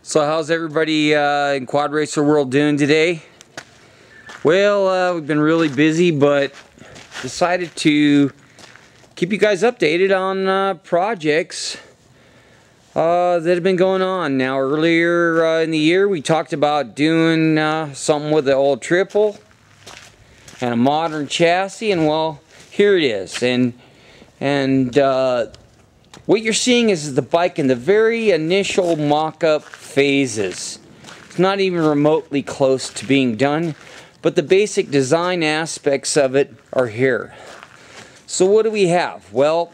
So how's everybody in Quad Racer World doing today? Well, we've been really busy, but decided to keep you guys updated on projects that have been going on. Now, earlier in the year, we talked about doing something with the old triple and a modern chassis, and well, here it is. And what you're seeing is the bike in the very initial mock-up phases. It's not even remotely close to being done, but the basic design aspects of it are here. So what do we have? Well,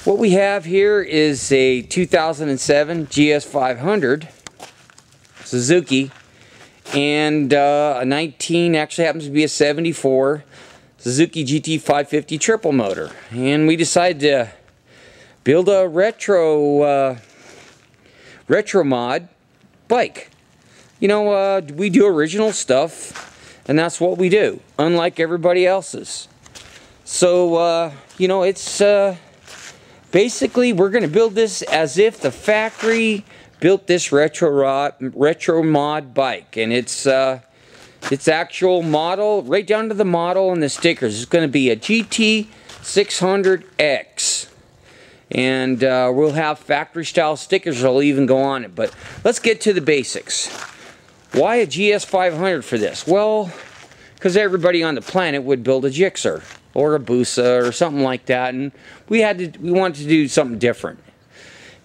what we have here is a 2007 GS500 Suzuki and a 19, actually happens to be a 74 Suzuki GT550 triple motor. And we decided to build a retro mod bike. You know, we do original stuff, and that's what we do, unlike everybody else's. So, you know, it's basically we're going to build this as if the factory built this retro mod bike, and its actual model, right down to the model and the stickers, is going to be a GT600X. And we'll have factory style stickers that'll even go on it. But let's get to the basics. Why a GS500 for this? Well, because everybody on the planet would build a Gixxer or a Busa or something like that, and we wanted to do something different.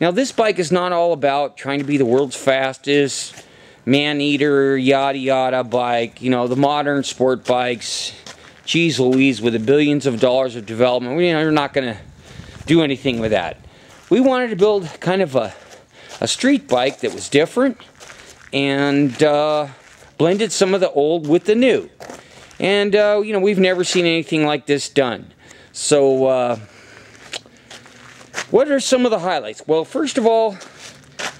Now, this bike is not all about trying to be the world's fastest man-eater yada yada bike. You know, the modern sport bikes, geez Louise, with the billions of dollars of development, we're not going to do anything with that. We wanted to build kind of a street bike that was different and blended some of the old with the new. And you know, we've never seen anything like this done. So what are some of the highlights? Well, first of all,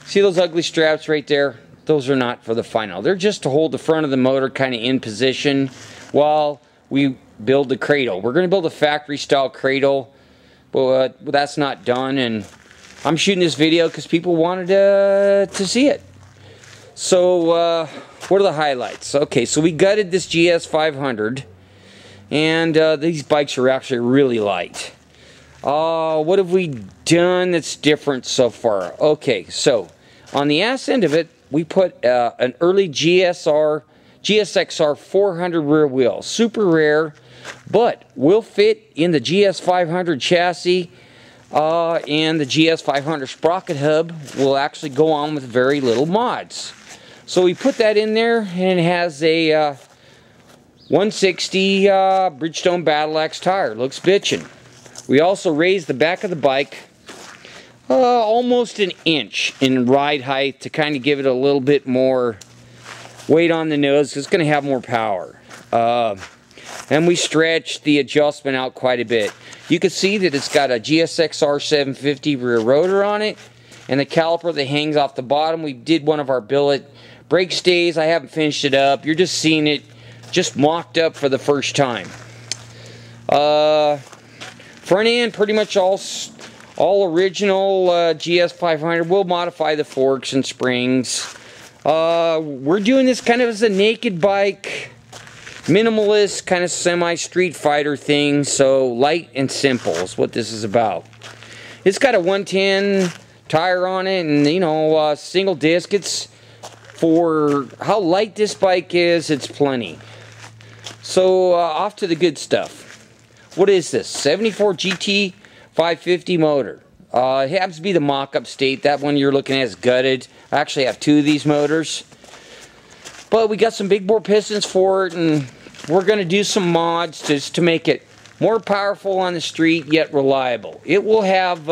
see those ugly straps right there? Those are not for the final. They're just to hold the front of the motor kind of in position while we build the cradle. We're going to build a factory style cradle. But that's not done, and I'm shooting this video because people wanted to see it. So what are the highlights? Okay, so we gutted this GS500, and these bikes are actually really light. What have we done that's different so far? Okay, so on the ass end of it, we put an early GSXR 400 rear wheel, super rare, but will fit in the GS500 chassis, and the GS500 sprocket hub will actually go on with very little mods. So we put that in there, and it has a 160 Bridgestone Battle Axe tire. Looks bitchin'. We also raised the back of the bike almost an inch in ride height to kind of give it a little bit more weight on the nose, because it's going to have more power. And we stretched the adjustment out quite a bit. You can see that it's got a GSXR 750 rear rotor on it, and the caliper that hangs off the bottom. We did one of our billet brake stays. I haven't finished it up. You're just seeing it just mocked up for the first time. Front end, pretty much all original GS500. We'll modify the forks and springs. We're doing this kind of as a naked bike, minimalist, kind of semi-street fighter thing, so light and simple is what this is about. It's got a 110 tire on it, and you know, single disc. It's, for how light this bike is, it's plenty. So off to the good stuff. What is this? 74 GT 550 motor. It happens to be the mock-up state. That one you're looking at is gutted. I actually have two of these motors. But we got some big bore pistons for it, and we're going to do some mods just to make it more powerful on the street, yet reliable. It will have,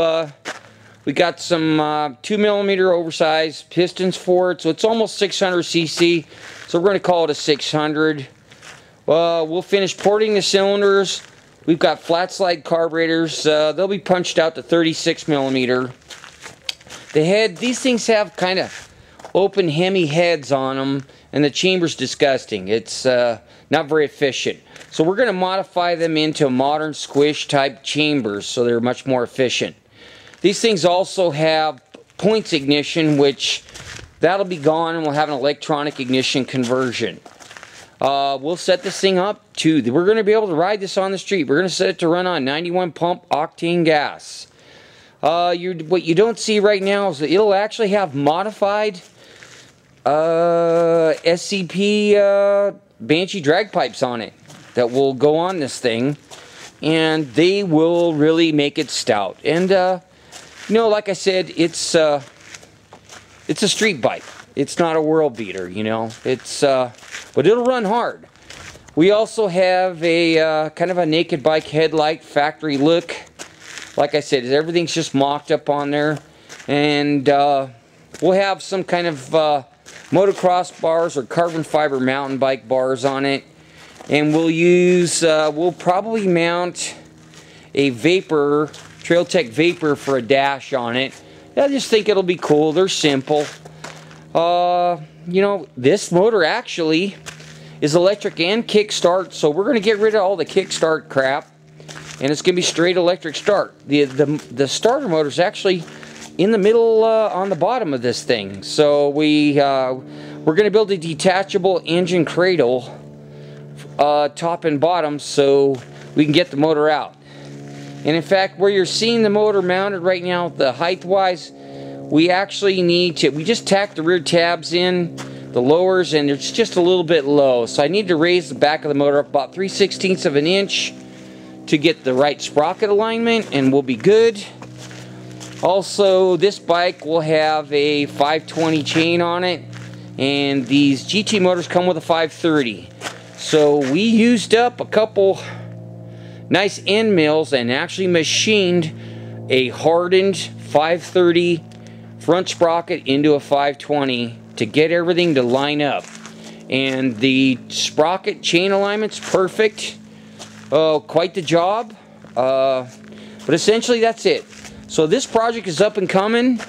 we got some 2mm oversized pistons for it, so it's almost 600 cc. So we're going to call it a 600. We'll finish porting the cylinders. We've got flat slide carburetors. They'll be punched out to 36mm. The head, these things have kind of open Hemi heads on them, and the chamber's disgusting. It's not very efficient. So we're going to modify them into modern squish type chambers so they're much more efficient. These things also have points ignition, which that'll be gone, and we'll have an electronic ignition conversion. We'll set this thing up to, we're going to be able to ride this on the street. We're going to set it to run on 91 pump octane gas. What you don't see right now is that it'll actually have modified SCP Banshee drag pipes on it that will go on this thing, and they will really make it stout. And you know, like I said, it's a street bike. It's not a world beater, you know. It's but it'll run hard. We also have a kind of a naked bike headlight, factory look. Like I said, everything's just mocked up on there, and we'll have some kind of motocross bars or carbon fiber mountain bike bars on it, and we'll use we'll probably mount a Vapor Trail Tech Vapor for a dash on it. I just think it'll be cool. They're simple. You know, this motor actually is electric and kickstart, so we're going to get rid of all the kickstart crap, and it's going to be straight electric start. The starter motor is actually in the middle on the bottom of this thing. So we're going to build a detachable engine cradle, top and bottom, so we can get the motor out. And in fact, where you're seeing the motor mounted right now, the height wise, we actually need to, we just tacked the rear tabs in, the lowers, and it's just a little bit low. So I need to raise the back of the motor up about 3/16 of an inch to get the right sprocket alignment, and we'll be good. Also, this bike will have a 520 chain on it, and these GT motors come with a 530. So we used up a couple nice end mills and actually machined a hardened 530 front sprocket into a 520 to get everything to line up. And the sprocket chain alignment's perfect. Oh, quite the job. But essentially that's it. So this project is up and coming.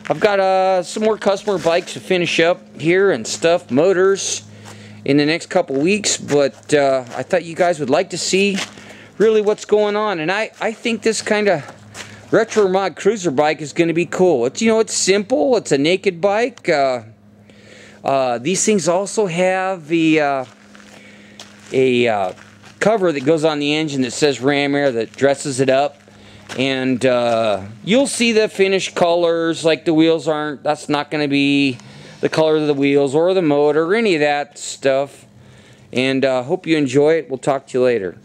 I've got some more customer bikes to finish up here and stuff, motors, in the next couple weeks. But I thought you guys would like to see really what's going on. And I think this kind of retro mod cruiser bike is going to be cool. It's, you know, it's simple. It's a naked bike. These things also have the a cover that goes on the engine that says Ram Air that dresses it up. And you'll see the finished colors, like the wheels aren't, that's not going to be the color of the wheels or the motor or any of that stuff. And hope you enjoy it. We'll talk to you later.